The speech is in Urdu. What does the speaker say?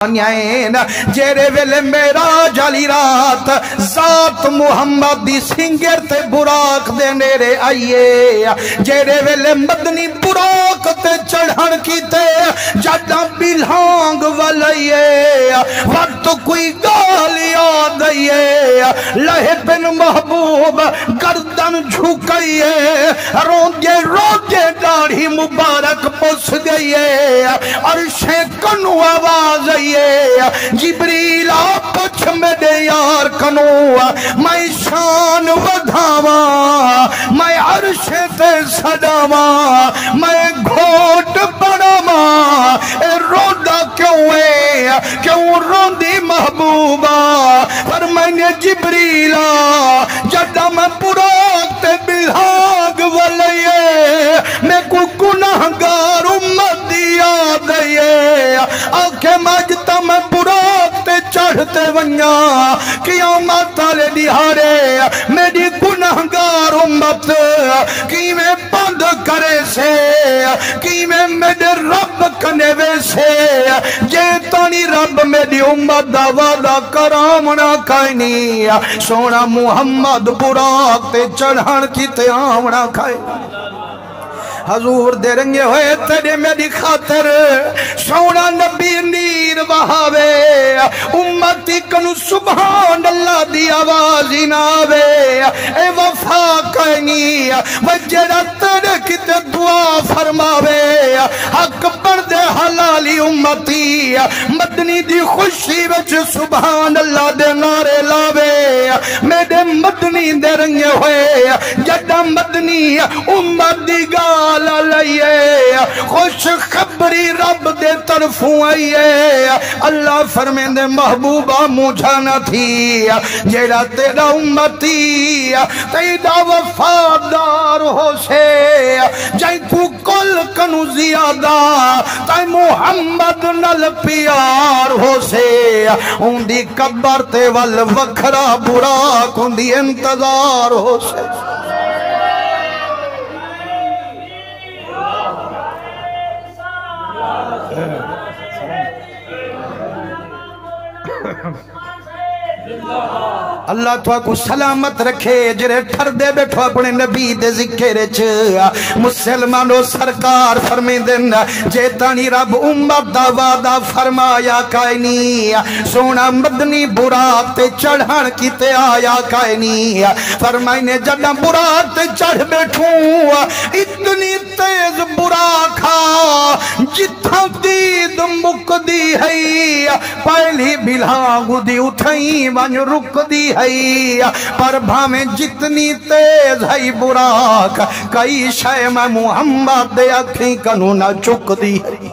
جیرے ویلے میرا جالی رات ذات محمد دی سنگر تے براق دے نیرے آئیے جیرے ویلے مدنی براق تے چڑھن کی تے جادا بلہانگ والائیے وقت کوئی گالی آدھائیے لہے بن محبوب گردن جھکائیے روجے داڑھی مبارک پس گئیے عرش کنو آواز آئیے جبریل پچھ میرے یار کنو میں شان ودھاوا میں عرش تے سڈاوا میں گھوٹ بڑھاوا اے رودا کیوں ہے کیوں روندی محبوبہ پر میں نے جبریلا جدا میں براق تے بلہاگ والائیے میں کو گناہگار امت دیا دئیے آنکھیں مجتا میں براق تے چڑھتے ونیا قیامت آلے دیہارے میری گناہگار امت کی میں بند کرے سے کی میں میرے رب کنیوے سے جیتانی رب میری امت دا وعدہ کرامنا کائنی سونا محمد براق تے چڑھن کی تے آمنا کھائے حضور دے رنگے ہوئے تیرے میری خاطر سونا نبی نیر وہاوے امتی کنو سبحان اللہ دی آوازی ناوے اے وفا کائنی وجرہ تیرے کی تے دعا فرماوے حق بردے حلالی امتی مدنی دی خوشی وچ سبحان اللہ دے نارے لاوے میرے مدنی دے رنگے ہوئے جدہ مدنی امت دی گال لائیے خوش خبری رب دے طرفوں آئیے اللہ فرمین دے محبوبہ مجھا نہ تھی جیڑا تیرا امتی تیرا وفادار ہو سے جائیں تو کل کنو زیادہ تائیں محمد نل پیار ہو سے ان دی قبر تے وال وکھرا براق ان دی انتظار ہو سے اللہ تو کو سلامت رکھے جرے ٹھر دے بیٹھو اپنے نبی دے ذکر چ مسلمانو سرکار فرمیندن جیتانی رب امت دا وعدہ فرمایا کائنی سونا مدنی براق تے چڑھن کی تے آیا کائنی فرمائنے جڑا براق تے چڑھ بیٹھوں اتنی تیز براقا جتھا دید مک دی ہے پہلی بلہاں دی اٹھائیں ون رک دی ہے پر بھامیں جتنی تیز ہے براق کئی شے میں محمد دے اکھیں کنو نہ چک دی ہے